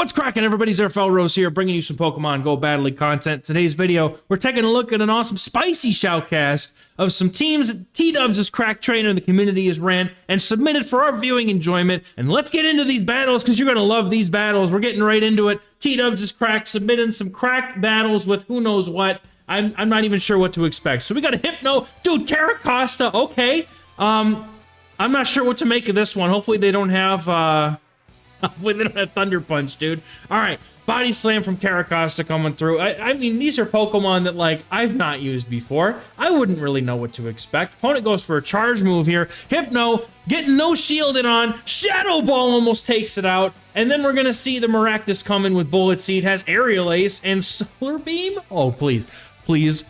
What's cracking, everybody? XehrFelrose here, bringing you some Pokemon GO Battle League content. Today's video, we're taking a look at an awesome spicy shoutcast of some teams that Tdubziscracked trainer in the community has ran and submitted for our viewing enjoyment. And let's get into these battles, because you're going to love these battles. We're getting right into it. Tdubziscracked submitting some cracked battles with who knows what. I'm not even sure what to expect. So we got a Hypno. Dude, Carracosta, okay. I'm not sure what to make of this one. Hopefully they don't have... They don't have Thunder Punch, dude. All right, Body Slam from Carracosta coming through. I mean, these are Pokemon that, like, I've not used before. I wouldn't really know what to expect. Opponent goes for a charge move here. Hypno, getting no shielded on. Shadow Ball almost takes it out. And then we're going to see the Maractus come in with Bullet Seed. Has Aerial Ace and Solar Beam. Oh, please. Please.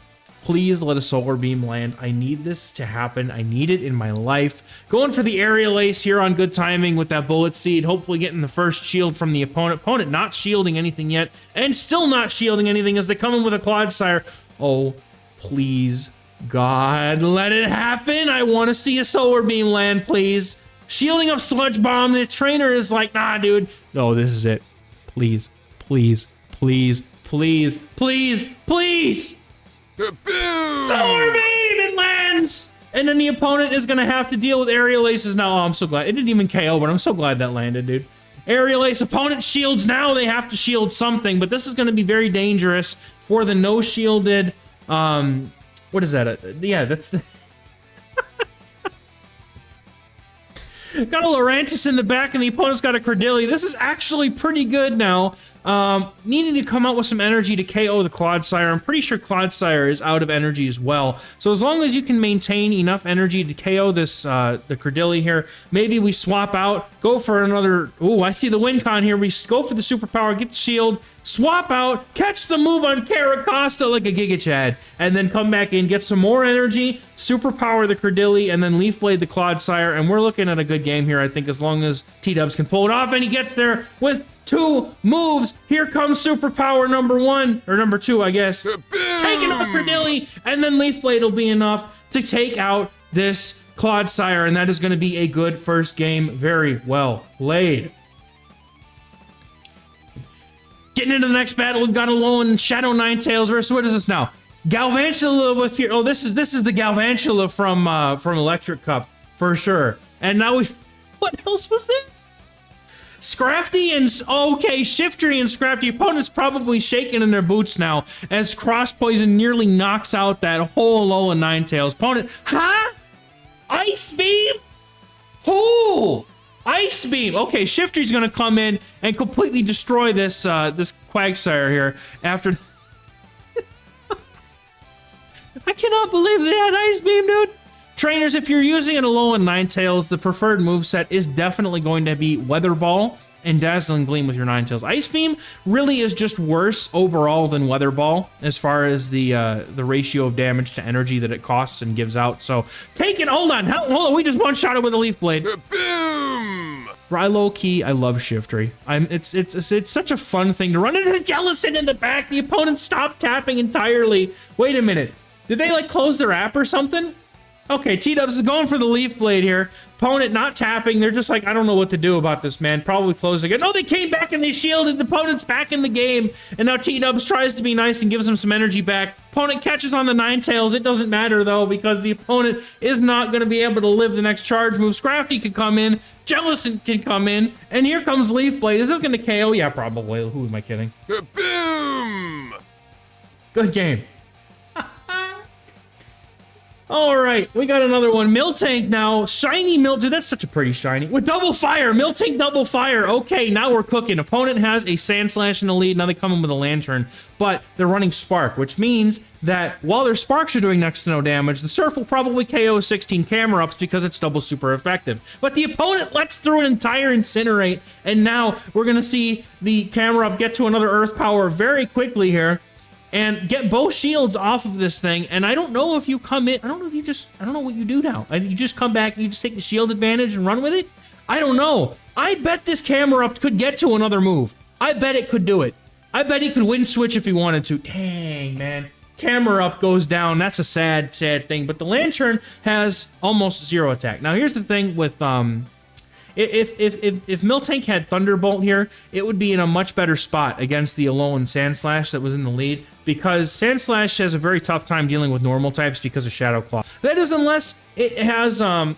Please let a Solar Beam land. I need this to happen. I need it in my life. Going for the Aerial Ace here on good timing with that Bullet Seed. Hopefully getting the first shield from the opponent. Opponent not shielding anything yet. And still not shielding anything as they come in with a Clodsire. Oh, please, God, let it happen. I want to see a Solar Beam land, please. Shielding up Sludge Bomb. The trainer is like, nah, dude. No, this is it. Please, please, please, please, please, please. Solar Beam! It lands! And then the opponent is going to have to deal with Aerial Aces now. Oh, I'm so glad. It didn't even KO, but I'm so glad that landed, dude. Aerial Ace. Opponent shields now. They have to shield something, but this is going to be very dangerous for the no-shielded... what is that? Yeah, that's the... Got a Lurantis in the back, and the opponent's got a Cordilli. This is actually pretty good now. Needing to come out with some energy to KO the Clodsire. I'm pretty sure Clodsire is out of energy as well. So as long as you can maintain enough energy to KO this, the Cordilli here, maybe we swap out, go for another... Ooh, I see the win con here. We go for the superpower, get the shield, swap out, catch the move on Carracosta like a Giga Chad, and then come back in, get some more energy, superpower the Cordilli, and then Leaf Blade the Clodsire, and we're looking at a good game here, I think, as long as T-Dubs can pull it off, and he gets there with 2 moves. Here comes superpower number 1, or number 2, I guess. Taking out Cordilli, and then Leaf Blade will be enough to take out this Clodsire, and that is going to be a good first game. Very well played. Getting into the next battle, we've got Alolan Shadow Ninetales versus, what is this now? Galvantula with fear. Oh, this is the Galvantula from Electric Cup for sure. And now we, what else was there? Scrafty and, okay, Shiftry and Scrafty. Opponent's probably shaking in their boots now as Cross Poison nearly knocks out that whole Alolan Ninetales. Opponent, huh? Ice Beam? Who? Ice Beam. Okay, Shiftry's gonna come in and completely destroy this this Quagsire here after. I cannot believe they had Ice Beam, dude. Trainers, if you're using an Alolan Ninetales, the preferred moveset is definitely going to be Weather Ball and Dazzling Gleam with your Ninetales. Ice Beam really is just worse overall than Weather Ball as far as the ratio of damage to energy that it costs and gives out. So take it. Hold on. We just one-shot it with a Leaf Blade. Boom! Low-key, I love Shiftry. It's such a fun thing to run into the Jellicent in the back. The opponent stopped tapping entirely. Wait a minute. Did they like close their app or something? Okay, T-Dubs is going for the Leaf Blade here. Opponent not tapping. They're just like, I don't know what to do about this, man. Probably close again. No, they came back and they shielded. The opponent's back in the game. And now T-Dubs tries to be nice and gives him some energy back. Opponent catches on the Ninetales. It doesn't matter, though, because the opponent is not going to be able to live the next charge move. Scrafty can come in. Jellicent can come in. And here comes Leaf Blade. Is this going to KO? Yeah, probably. Who am I kidding? Boom! Good game. All right, we got another one. Miltank now. Shiny Miltank. That's such a pretty shiny. With double fire. Miltank double fire. Okay, now we're cooking. Opponent has a Sandslash in the lead. Now they come in with a Lantern, but they're running Spark, which means that while their Sparks are doing next to no damage, the Surf will probably KO 16 Camera Ups because it's double super effective. But the opponent lets through an entire Incinerate, and now we're going to see the Camera Up get to another Earth Power very quickly here. And get both shields off of this thing. And I don't know if you come in. I don't know if you just. I don't know what you do now. You just come back. You just take the shield advantage and run with it. I don't know. I bet this Camera Up could get to another move. I bet it could do it. I bet he could win switch if he wanted to. Dang, man. Camera Up goes down. That's a sad, sad thing. But the Lantern has almost 0 attack. Now, here's the thing with If Miltank had Thunderbolt here, it would be in a much better spot against the Alolan Sandslash that was in the lead, because Sandslash has a very tough time dealing with normal types because of Shadow Claw. That is unless it has, oh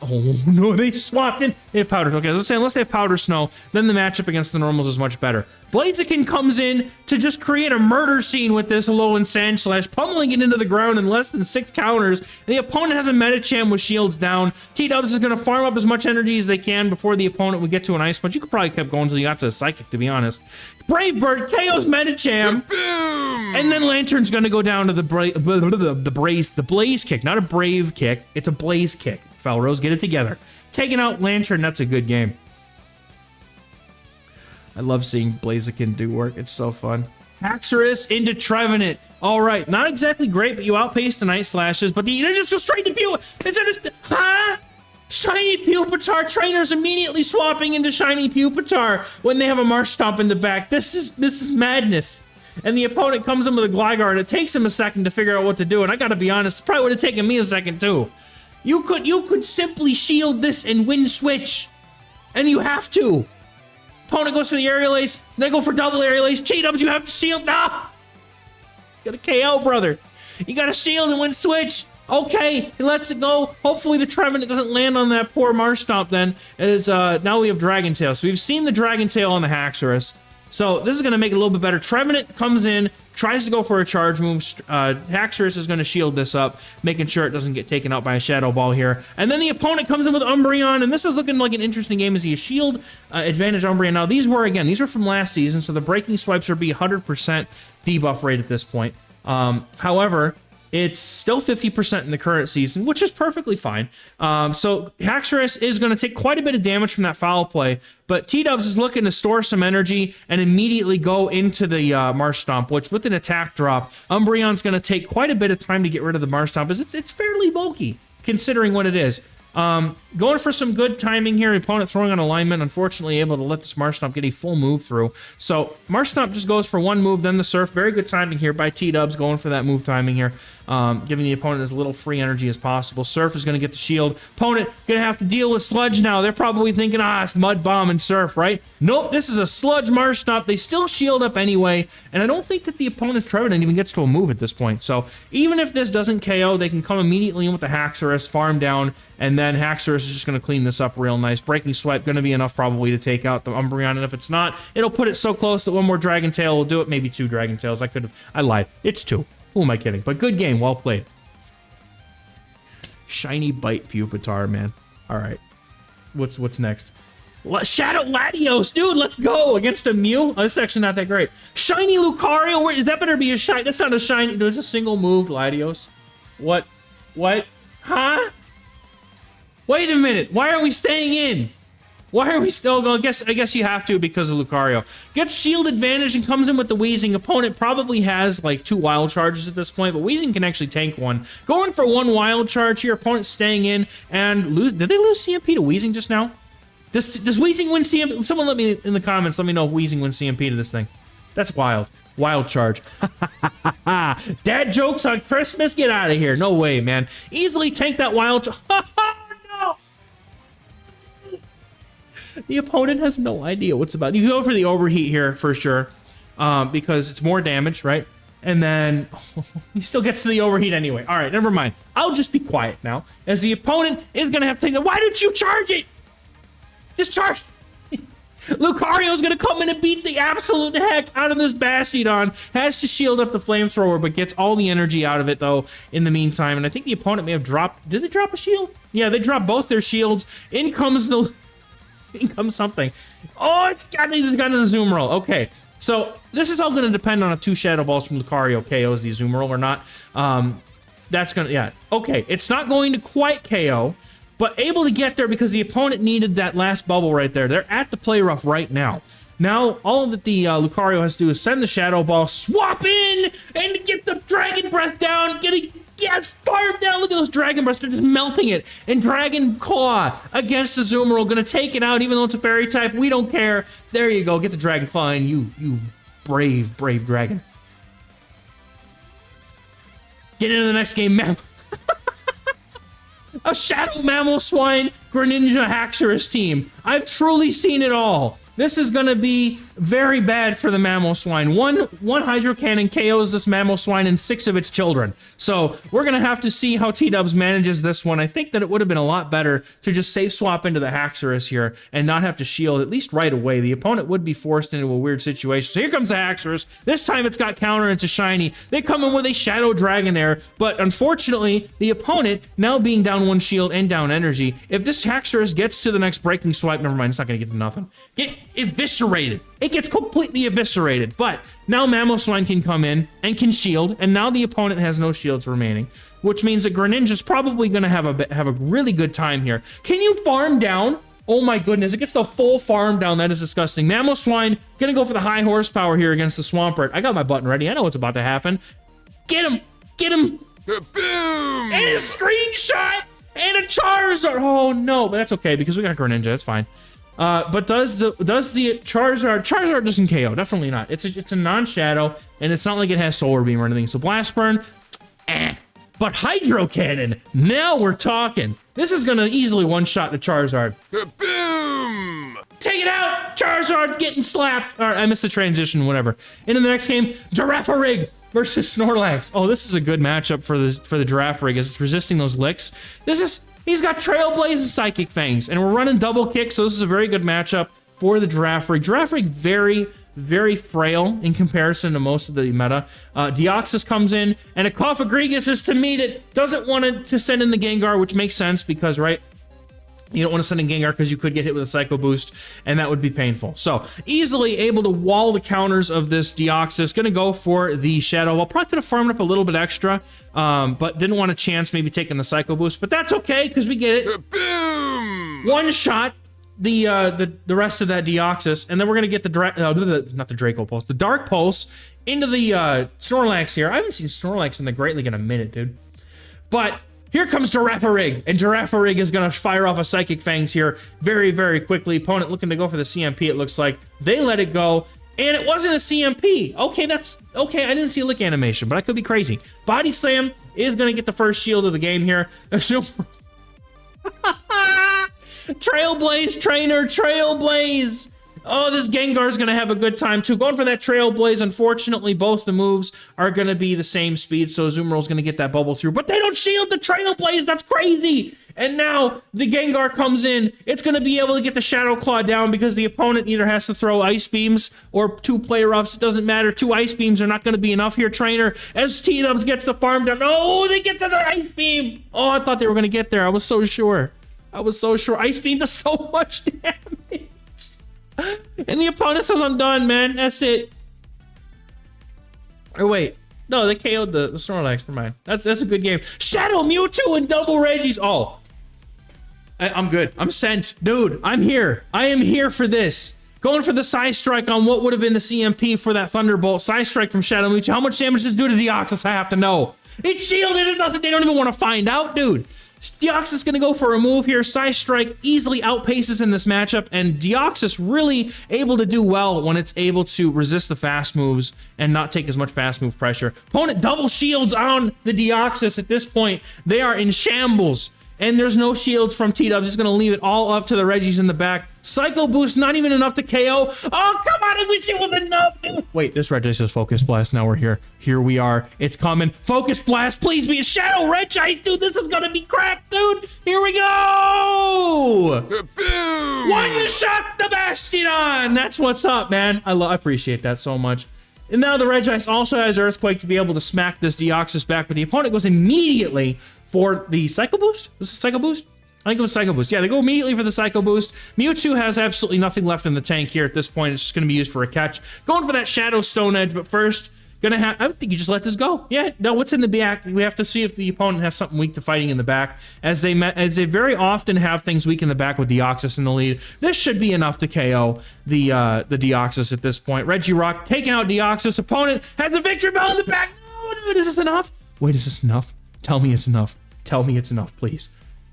no, they swapped in. They have Powder. Okay, let's say unless they have Powder Snow, then the matchup against the normals is much better. Blaziken comes in to just create a murder scene with this Alolan Sandslash, pummeling it into the ground in less than 6 counters. And the opponent has a Medicham with shields down. Tdubs is going to farm up as much energy as they can before the opponent would get to an Ice Punch. You could probably keep going until you got to a Psychic, to be honest. Brave Bird KO's Medicham, and then Lantern's going to go down to the Blaze Kick, not a Brave Kick. It's a Blaze Kick. Felrose, get it together. Taking out Lantern, that's a good game. I love seeing Blaziken do work. It's so fun. Haxorus into Trevenant. All right, not exactly great, but you outpaced the Night Slashes, but you just go straight to Pew. Is it huh? Shiny Pupitar. Trainers immediately swapping into Shiny Pupitar when they have a Marsh Stomp in the back. This is madness. And the opponent comes in with a Gligar, and it takes him a second to figure out what to do. And I gotta be honest, it probably would have taken me a second too. You could simply shield this and win switch, and you have to. Opponent goes for the Aerial Ace, they go for double Aerial Ace. Cheetums, you have to shield. Nah! It's gonna KO, brother. You gotta shield and win switch. Okay, he lets it go. Hopefully the Trevenant doesn't land on that poor Marsh Stomp then, as now we have Dragon Tail. So we've seen the Dragon Tail on the Haxorus. So this is gonna make it a little bit better. Trevenant comes in, tries to go for a charge move. Haxorus is going to shield this up, making sure it doesn't get taken out by a Shadow Ball here. And then the opponent comes in with Umbreon, and this is looking like an interesting game as he shield advantage Umbreon. Now, these were from last season, so the Breaking Swipes are be 100% debuff rate at this point. However, it's still 50% in the current season, which is perfectly fine. So Haxorus is going to take quite a bit of damage from that foul play, but Tdubs is looking to store some energy and immediately go into the Marsh Stomp, which with an attack drop, Umbreon's going to take quite a bit of time to get rid of the Marsh Stomp, as it's fairly bulky, considering what it is. Going for some good timing here. Opponent throwing on alignment, unfortunately able to let this Marsh Stomp get a full move through. So Marsh Stomp just goes for one move, then the Surf. Very good timing here by Tdubs, going for that move timing here, giving the opponent as little free energy as possible. Surf is going to get the shield. Opponent going to have to deal with Sludge now. They're probably thinking, it's Mud Bomb and Surf, right? Nope, this is a Sludge Marsh Stomp. They still shield up anyway, and I don't think that the opponent's Trevenant even gets to a move at this point. So even if this doesn't KO, they can come immediately in with the Haxorus, farm down, and then Haxorus is just going to clean this up real nice. Breaking Swipe going to be enough probably to take out the Umbreon, and if it's not, it'll put it so close that one more Dragon Tail will do it. Maybe 2 Dragon Tails. I lied. It's 2. Who am I kidding? But good game. Well played. Shiny Bite Pupitar, man. All right. What's next? Shadow Latios, dude, let's go against a Mew. Oh, this is actually not that great. Shiny Lucario, where is that? Better be a shiny. That's not a shiny. Dude, it's a single move, Latios. What? Huh? Wait a minute. Why are we staying in? Why are we still going? I guess you have to because of Lucario. Gets shield advantage and comes in with the Weezing. Opponent probably has like 2 wild charges at this point, but Weezing can actually tank one. Going for 1 wild charge here. Opponent staying in and lose. Did they lose CMP to Weezing just now? Does Weezing win CMP? Someone let me in the comments. Let me know if Weezing wins CMP to this thing. That's wild. Wild charge. Dad jokes on Christmas? Get out of here. No way, man. Easily tank that wild charge. No! The opponent has no idea what's about. You go for the overheat here for sure, because it's more damage, right? And then he still gets to the overheat anyway. All right, never mind. I'll just be quiet now, as the opponent is going to have to take the... Why didn't you charge it? Just charge. Lucario's gonna come in and beat the absolute heck out of this Bastiodon. Has to shield up the flamethrower, but gets all the energy out of it though in the meantime. And I think the opponent may have dropped. Did they drop a shield? Yeah, they dropped both their shields. In comes the. In comes something. Oh, it's got a Azumarill. Okay, so this is all gonna depend on if 2 Shadow Balls from Lucario KOs the Azumarill or not. That's gonna, yeah. Okay, it's not going to quite KO, but able to get there because the opponent needed that last bubble right there. They're at the play rough right now. Now, all that the Lucario has to do is send the Shadow Ball, swap in, and get the Dragon Breath down. Yes, farm down. Look at those Dragon Breaths. They're just melting it. And Dragon Claw against Azumarill. Gonna take it out, even though it's a Fairy type. We don't care. There you go. Get the Dragon Claw in, you brave dragon. Get into the next game, man. a Shadow Mamoswine Greninja Haxorus team. I've truly seen it all. This is gonna be very bad for the Mamoswine. One Hydro Cannon KOs this Mamoswine and 6 of its children. So we're gonna have to see how T-Dubs manages this one. I think that it would have been a lot better to just safe swap into the Haxorus here and not have to shield, at least right away. The opponent would be forced into a weird situation. So here comes the Haxorus. This time it's got counter, it's a shiny. They come in with a Shadow Dragonair, but unfortunately, the opponent, now being down 1 shield and down energy, if this Haxorus gets to the next breaking swipe, never mind, it's not gonna get to nothing. Get eviscerated. It gets completely eviscerated, but now Mamoswine can come in and can shield, and now the opponent has no shields remaining, which means that Greninja's probably gonna have a really good time here. Can you farm down? Oh my goodness, it gets the full farm down. That is disgusting. Mamoswine gonna go for the high horsepower here against the Swampert. I got my button ready. I know what's about to happen. Get him! Get him! Boom! And a screenshot! And a Charizard! Oh no, but that's okay because we got Greninja. That's fine. But does the Charizard doesn't KO? Definitely not. It's a non-shadow, and it's not like it has Solar Beam or anything. So Blast Burn, But Hydro Cannon, now we're talking. This is gonna easily one-shot the Charizard. Boom! Take it out! Charizard's getting slapped. All right, I missed the transition, whatever. Into the next game, Girafarig versus Snorlax. Oh, this is a good matchup for the Girafarig as it's resisting those licks. He's got Trailblaze and Psychic Fangs, and we're running double kick, so this is a very good matchup for the Girafarig. Girafarig very frail in comparison to most of the meta. Deoxys comes in, and a Cofagrigus is to meet it. Doesn't want to send in the Gengar, which makes sense because, right, you don't want to send in Gengar because you could get hit with a Psycho Boost, and that would be painful. So, easily able to wall the counters of this Deoxys. Gonna go for the Shadow. Well, probably could have farmed up a little bit extra, but didn't want a chance maybe taking the Psycho Boost, but that's okay, because we get it. Boom! One shot the rest of that Deoxys, and then we're gonna get not the Draco Pulse, the Dark Pulse into the Snorlax here. I haven't seen Snorlax in the Great League in a minute, dude. But here comes Girafarig, and Girafarig is gonna fire off a Psychic Fangs here very quickly. Opponent looking to go for the CMP, it looks like. They let it go, and it wasn't a CMP. Okay, that's okay. I didn't see a lick animation, but I could be crazy. Body Slam is gonna get the first shield of the game here. Trailblaze trainer, Trailblaze. Oh, this Gengar's gonna have a good time too. Going for that Trailblaze. Unfortunately, both the moves are gonna be the same speed, so Azumarill's gonna get that bubble through, but they don't shield the Trailblaze. That's crazy. And now the Gengar comes in. It's gonna be able to get the Shadow Claw down because the opponent either has to throw Ice Beams or 2 Play Roughs. It doesn't matter. 2 Ice Beams are not gonna be enough here, trainer. As T-Dubs gets the farm down. Oh, they get to the Ice Beam. Oh, I thought they were gonna get there. I was so sure. Ice Beam does so much damage. And the opponent says, I'm done, man. That's it. Or wait. No, they KO'd the Snorlax. Never mind. That's a good game. Shadow Mewtwo and double Regis. Oh. I'm good. I'm sent. Dude, I'm here. I am here for this. Going for the Side Strike on what would have been the CMP for that Thunderbolt. Side Strike from Shadow Mewtwo. How much damage does it do to Deoxys? I have to know. It's shielded. It doesn't. They don't even want to find out, dude. Deoxys is going to go for a move here. Side Strike easily outpaces in this matchup, and Deoxys really able to do well when it's able to resist the fast moves and not take as much fast move pressure. Opponent double shields on the Deoxys at this point. They are in shambles, and there's no shields from T-Dubs. He's going to leave it all up to the Regis in the back. Psycho Boost, not even enough to KO. Oh, come on, I wish it was enough, dude. Wait, this Regis is Focus Blast. Now we're here. Here we are. It's coming. Focus Blast, please be a Shadow Regis, dude. This is gonna be cracked, dude. Here we go. Boom! One shot the Bastion. That's what's up, man. I appreciate that so much. And now the Regis also has Earthquake to be able to smack this Deoxys back, but the opponent goes immediately for the Psycho Boost. Was it Psycho Boost? I think it was Psycho Boost. Yeah, they go immediately for the Psycho Boost. Mewtwo has absolutely nothing left in the tank here at this point. It's just going to be used for a catch. Going for that Shadow Stone Edge, but first, I think you just let this go. Yeah, no, what's in the back? We have to see if the opponent has something weak to fighting in the back, as they very often have things weak in the back with Deoxys in the lead. This should be enough to KO the Deoxys at this point. Regirock taking out Deoxys. Opponent has a Victory Bell in the back. No, dude, is this enough? Wait, is this enough? Tell me it's enough. Tell me it's enough, please.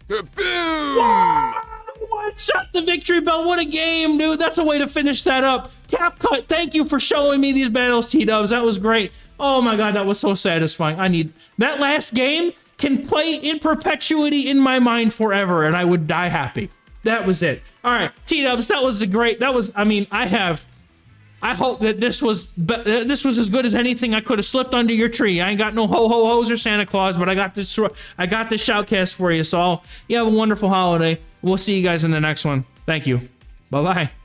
Boom! One shot the Victory Bell. What a game, dude. That's a way to finish that up. Cap Cut, thank you for showing me these battles, T-Dubs. That was great. Oh my god, that was so satisfying. I need that last game. can play in perpetuity in my mind forever, and I would die happy. That was it. All right, T-Dubs, I hope that this was as good as anything I could have slipped under your tree. I ain't got no ho-ho-hos or Santa Claus, but I got this shoutcast for you, so you have a wonderful holiday. We'll see you guys in the next one. Thank you. Bye-bye.